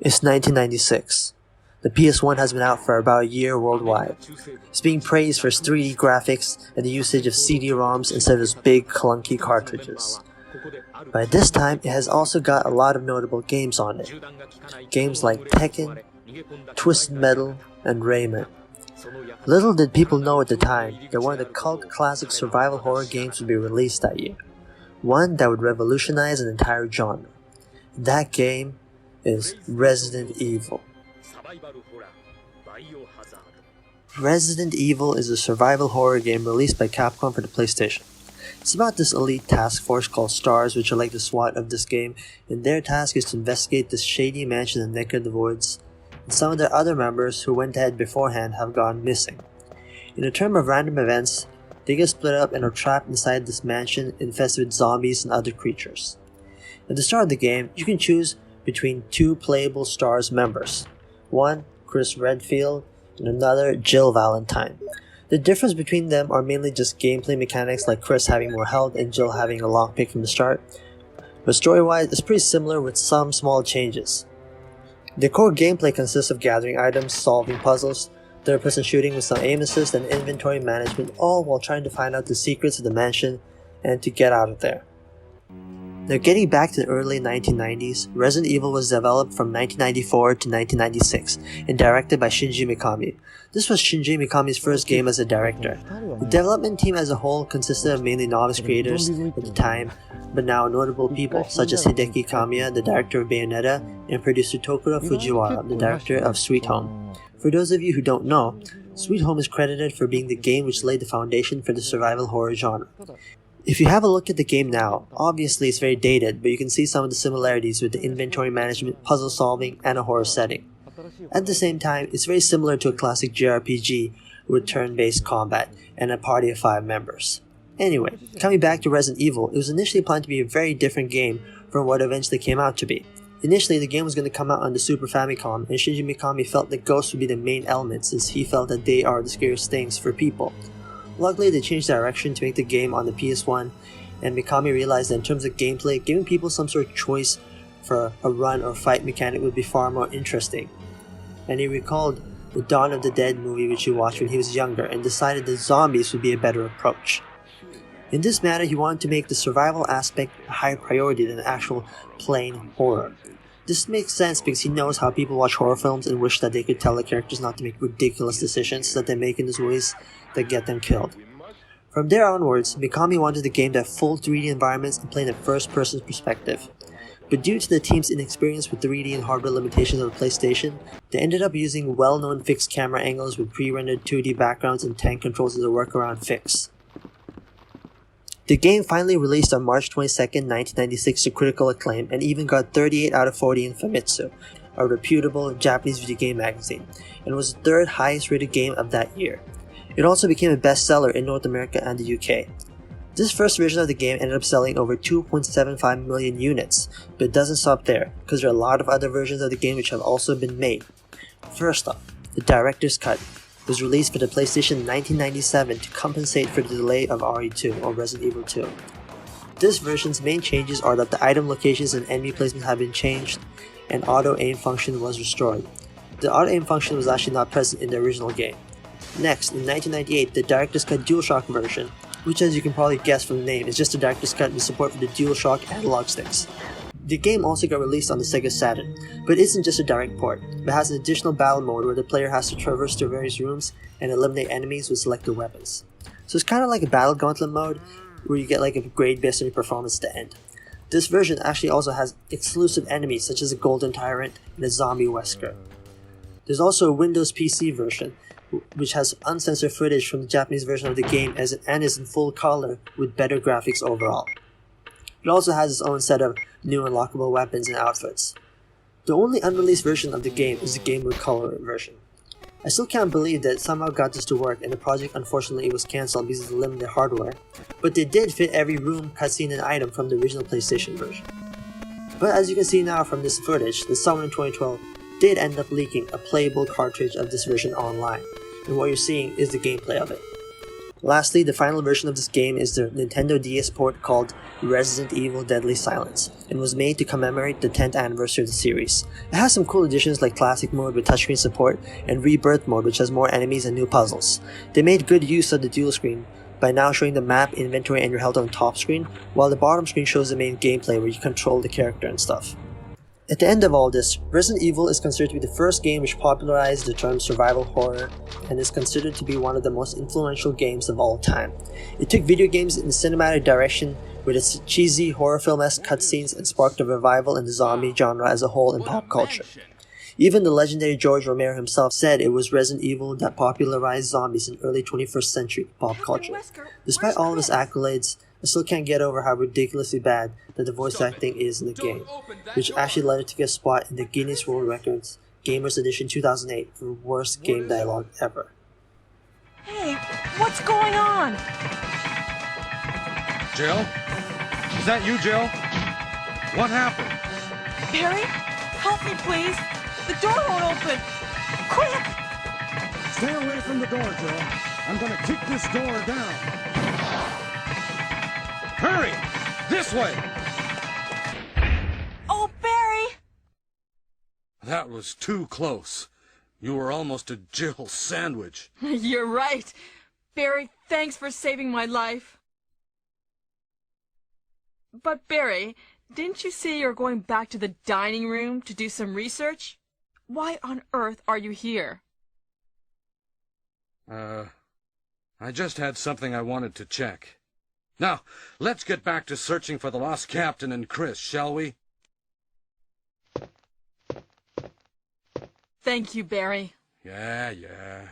It's 1996. The PS1 has been out for about a year worldwide. It's being praised for its 3D graphics and the usage of CD-ROMs instead of those big clunky cartridges. By this time, it has also got a lot of notable games on it. Games like Tekken, Twisted Metal, and Rayman. Little did people know at the time that one of the cult classic survival horror games would be released that year. One that would revolutionize an entire genre. That game is Resident Evil. Resident Evil is a survival horror game released by Capcom for the PlayStation. It's about this elite task force called STARS, which are like the SWAT of this game, and their task is to investigate this shady mansion in the neck of the woods, and some of their other members who went ahead beforehand have gone missing. In a term of random events, they get split up and are trapped inside this mansion infested with zombies and other creatures. At the start of the game, you can choose between two playable STARS members. One, Chris Redfield, and another, Jill Valentine. The difference between them are mainly just gameplay mechanics, like Chris having more health and Jill having a lockpick from the start. But story-wise, it's pretty similar with some small changes. The core gameplay consists of gathering items, solving puzzles, third-person shooting with some aim assist and inventory management, all while trying to find out the secrets of the mansion and to get out of there. Now, getting back to the early 1990s, Resident Evil was developed from 1994 to 1996 and directed by Shinji Mikami. This was Shinji Mikami's first game as a director. The development team as a whole consisted of mainly novice creators at the time, but now notable people such as Hideki Kamiya, the director of Bayonetta, and producer Tokuro Fujiwara, the director of Sweet Home. For those of you who don't know, Sweet Home is credited for being the game which laid the foundation for the survival horror genre. If you have a look at the game now, obviously it's very dated, but you can see some of the similarities with the inventory management, puzzle solving, and a horror setting. At the same time, it's very similar to a classic JRPG with turn-based combat and a party of 5 members. Anyway, coming back to Resident Evil, it was initially planned to be a very different game from what eventually came out to be. Initially, the game was going to come out on the Super Famicom, and Shinji Mikami felt that ghosts would be the main element since he felt that they are the scariest things for people. Luckily, they changed direction to make the game on the PS1, and Mikami realized that in terms of gameplay, giving people some sort of choice for a run or fight mechanic would be far more interesting. And he recalled the Dawn of the Dead movie which he watched when he was younger and decided that zombies would be a better approach. In this matter, he wanted to make the survival aspect a higher priority than actual plain horror. This makes sense because he knows how people watch horror films and wish that they could tell the characters not to make ridiculous decisions that they make in these movies that get them killed. From there onwards, Mikami wanted the game to have full 3D environments and play in a first-person perspective. But due to the team's inexperience with 3D and hardware limitations of the PlayStation, they ended up using well-known fixed camera angles with pre-rendered 2D backgrounds and tank controls as a workaround fix. The game finally released on March 22, 1996 to critical acclaim and even got 38 out of 40 in Famitsu, a reputable Japanese video game magazine, and was the 3rd highest rated game of that year. It also became a bestseller in North America and the UK. This first version of the game ended up selling over 2.75 million units, but it doesn't stop there, because there are a lot of other versions of the game which have also been made. First off, the Director's Cut was released for the PlayStation in 1997 to compensate for the delay of RE2 or Resident Evil 2. This version's main changes are that the item locations and enemy placement have been changed, and auto-aim function was restored. The auto-aim function was actually not present in the original game. Next, in 1998, the Director's Cut DualShock version, which as you can probably guess from the name, is just a Director's Cut with support for the DualShock analog sticks. The game also got released on the Sega Saturn, but it isn't just a direct port, but has an additional battle mode where the player has to traverse through various rooms and eliminate enemies with selected weapons. So it's kind of like a battle gauntlet mode, where you get like a grade based on your performance at the end. This version actually also has exclusive enemies such as a Golden Tyrant and a Zombie Wesker. There's also a Windows PC version, which has uncensored footage from the Japanese version of the game and is in full color with better graphics overall. It also has its own set of new unlockable weapons and outfits. The only unreleased version of the game is the Game Boy Color version. I still can't believe that somehow got this to work and the project unfortunately was cancelled because of the limited hardware, but they did fit every room, cutscene, and item from the original PlayStation version. But as you can see now from this footage, that someone in 2012 did end up leaking a playable cartridge of this version online, and what you're seeing is the gameplay of it. Lastly, the final version of this game is the Nintendo DS port called Resident Evil Deadly Silence, and was made to commemorate the 10th anniversary of the series. It has some cool additions like Classic Mode with touchscreen support, and Rebirth Mode which has more enemies and new puzzles. They made good use of the dual screen, by now showing the map, inventory, and your health on the top screen, while the bottom screen shows the main gameplay where you control the character and stuff. At the end of all this, Resident Evil is considered to be the first game which popularized the term survival horror and is considered to be one of the most influential games of all time. It took video games in the cinematic direction with its cheesy horror film-esque cutscenes and sparked a revival in the zombie genre as a whole in pop culture. Even the legendary George Romero himself said it was Resident Evil that popularized zombies in early 21st century pop culture. Despite all of his accolades, I still can't get over how ridiculously bad that the voice acting is in the game, which actually led it to get a spot in the Guinness World Records Gamers Edition 2008 for worst game dialogue ever. Hey, what's going on? Jill? Is that you, Jill? What happened? Barry, help me please. The door won't open. Quick! Stay away from the door, Jill. I'm gonna kick this door down. Hurry! This way! Oh, Barry! That was too close. You were almost a Jill sandwich. You're right. Barry, thanks for saving my life. But Barry, didn't you say you're going back to the dining room to do some research? Why on earth are you here? I just had something I wanted to check. Now, let's get back to searching for the lost captain and Chris, shall we? Thank you, Barry. Yeah.